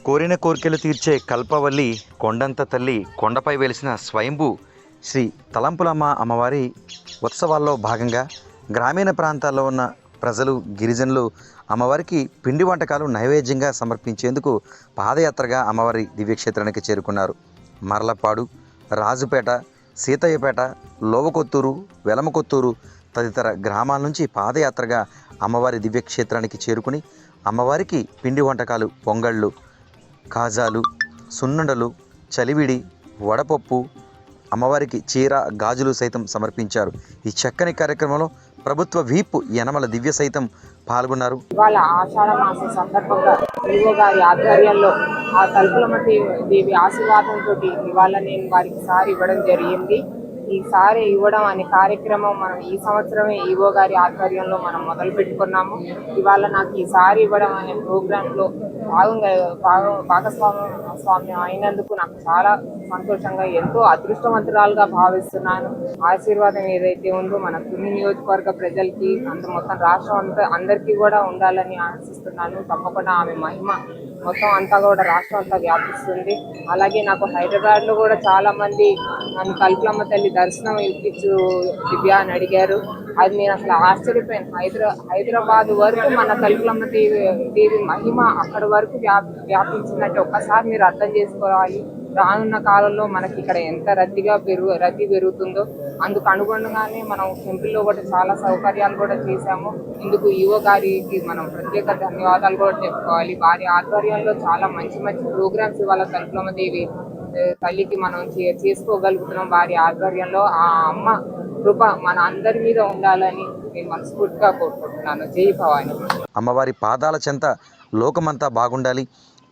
కోరిన కోర్కెలు తీర్చే కల్పవల్లి కొండంత తల్లి కొండపై వెలిసిన స్వయంభూ శ్రీ తలంపులమ్మ అమ్మవారి ఉత్సవాల్లో భాగంగా గ్రామీణ ప్రాంతాల్లో ఉన్న ప్రజలు గిరిజనులు అమ్మవారికి పిండి వంటకాలు నైవేద్యంగా సమర్పించేందుకు పాదయాత్రగా అమ్మవారి దివ్యక్షేత్రానికి చేరుకున్నారు. మరలపాడు, రాజుపేట, సీతయ్యపేట, లోవకొత్తూరు, వెలమకొత్తూరు తదితర గ్రామాల నుంచి పాదయాత్రగా అమ్మవారి దివ్యక్షేత్రానికి చేరుకుని అమ్మవారికి పిండి వంటకాలు, పొంగళ్ళు, కాజాలు, సున్నుండలు, చలివిడి, వడపప్పు, అమ్మవారికి చీర, గాజులు సైతం సమర్పించారు. ఈ చక్కని కార్యక్రమంలో ప్రభుత్వ వీప్ యనమల దివ్య సైతం పాల్గొన్నారు. ఇవాళ ఆషాఢ మాసం సందర్భంగా ఈవో గారి ఆధ్వర్యంలో ఆ తలుపులమ్మ దేవి ఆశీర్వాదంతో ఇవాళ నేను వారికి సారి ఇవ్వడం జరిగింది. ఈ సారి ఇవ్వడం అనే కార్యక్రమం మనం ఈ సంవత్సరమే ఈవో గారి ఆధ్వర్యంలో మనం మొదలు పెట్టుకున్నాము. ఇవాళ నాకు ఈ సారి ఇవ్వడం అనే ప్రోగ్రాంలో భాగస్వామ్యం అయినందుకు నాకు చాలా సంతోషంగా, ఎంతో అదృష్టవంతురాలుగా భావిస్తున్నాను. ఆశీర్వాదం ఏదైతే ఉందో మన తుని నియోజకవర్గ ప్రజలకి మొత్తం రాష్ట్రం అందరికీ కూడా ఉండాలని ఆశిస్తున్నాను. తప్పకుండా ఆమె మహిమ మొత్తం అంతా కూడా రాష్ట్రం అంతా వ్యాపిస్తుంది. అలాగే నాకు హైదరాబాద్లో కూడా చాలా మంది నన్ను కల్పలమ్మ తల్లి దర్శనం ఇప్పించు దివ్య అని అడిగారు. అది నేను అసలు ఆశ్చర్యపోయాను. హైదరాబాద్ వరకు మన కల్పలమ్మ దేవి మహిమ అక్కడి వరకు వ్యాపించినట్టు ఒక్కసారి మీరు అర్థం చేసుకోవాలి. రానున్న కాలంలో మనకి ఇక్కడ ఎంత రద్దీ పెరుగుతుందో అందుకు అనుగుణంగానే మనం టెంపుల్లో కూడా చాలా సౌకర్యాలు కూడా చేశాము. ఇందుకు ఈవో గారికి మనం ప్రత్యేక ధన్యవాదాలు కూడా చెప్పుకోవాలి. వారి ఆధ్వర్యంలో చాలా మంచి మంచి ప్రోగ్రామ్స్ ఇవాళ కల్పలమ్మ దేవి తల్లికి మనం చేసుకోగలుగుతున్నాం. వారి ఆధ్వర్యంలో ఆ అమ్మ కృప మన అందరి మీద ఉండాలని నేను మనస్ఫూర్తిగా కోరుకుంటున్నాను. జై భవాని. అమ్మవారి పాదాల చెంత లోకమంతా బాగుండాలి,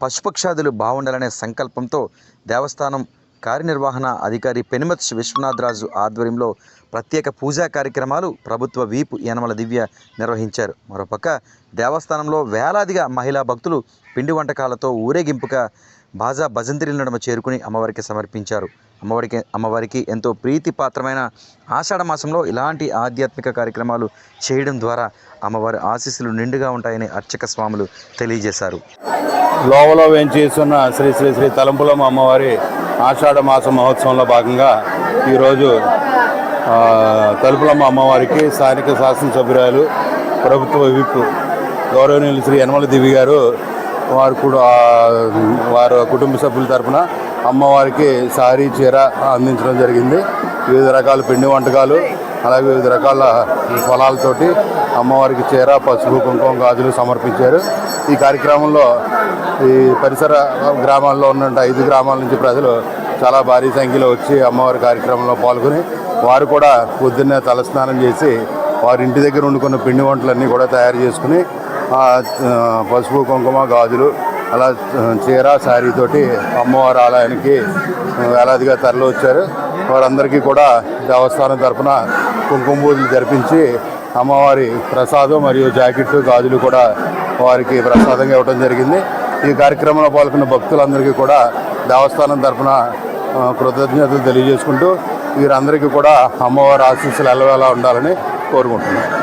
పశుపక్షాదులు బాగుండాలనే సంకల్పంతో దేవస్థానం కార్యనిర్వహణ అధికారి పెనుమత్ విశ్వనాథరాజు ఆధ్వర్యంలో ప్రత్యేక పూజా కార్యక్రమాలు ప్రభుత్వ వీపు యనమల దివ్య నిర్వహించారు. మరోపక్క దేవస్థానంలో వేలాదిగా మహిళా భక్తులు పిండి వంటకాలతో ఊరేగింపుగా బాజా భజంత్రీల నడుమ చేరుకుని అమ్మవారికి సమర్పించారు. అమ్మవారికి ఎంతో ప్రీతిపాత్రమైన ఆషాఢ మాసంలో ఇలాంటి ఆధ్యాత్మిక కార్యక్రమాలు చేయడం ద్వారా అమ్మవారి ఆశీస్సులు నిండుగా ఉంటాయని అర్చక స్వాములు తెలియజేశారు. లోవలో వేంచేస్తున్న శ్రీ శ్రీ శ్రీ తలంపులమ్మ అమ్మవారి ఆషాఢ మాస మహోత్సవంలో భాగంగా ఈరోజు తలుపులమ్మ అమ్మవారికి స్థానిక శాసనసభ్యురాలు ప్రభుత్వ విప్ గౌరవనీయులు శ్రీ యనమల దివి గారు వారు కూడా వారి కుటుంబ సభ్యుల తరఫున అమ్మవారికి సారీ చీర అందించడం జరిగింది. వివిధ రకాల పిండి వంటకాలు అలాగే వివిధ రకాల ఫలాలతోటి అమ్మవారికి చీర, పసుపు, కుంకుమ, గాజులు సమర్పించారు. ఈ కార్యక్రమంలో ఈ పరిసర గ్రామాల్లో ఉన్న 5 గ్రామాల నుంచి ప్రజలు చాలా భారీ సంఖ్యలో వచ్చి అమ్మవారి కార్యక్రమంలో పాల్గొని వారు కూడా పొద్దున్నే తలస్నానం చేసి వారి ఇంటి దగ్గర వండుకున్న పిండి వంటలన్నీ కూడా తయారు చేసుకుని పసుపు, కుంకుమ, గాజులు అలా చీర, శారీతోటి అమ్మవారి ఆలయానికి వేలాదిగా తరలి వచ్చారు. వారందరికీ కూడా దేవస్థానం తరఫున కుంకుమ పూజలు జరిపించి అమ్మవారి ప్రసాదం మరియు జాకెట్టు, గాజులు కూడా వారికి ప్రసాదంగా ఇవ్వడం జరిగింది. ఈ కార్యక్రమంలో పాల్గొన్న భక్తులందరికీ కూడా దేవస్థానం తరఫున కృతజ్ఞతలు తెలియజేసుకుంటూ వీరందరికీ కూడా అమ్మవారి ఆశీస్సులు ఎల్లవేళలా ఉండాలని కోరుకుంటున్నాను.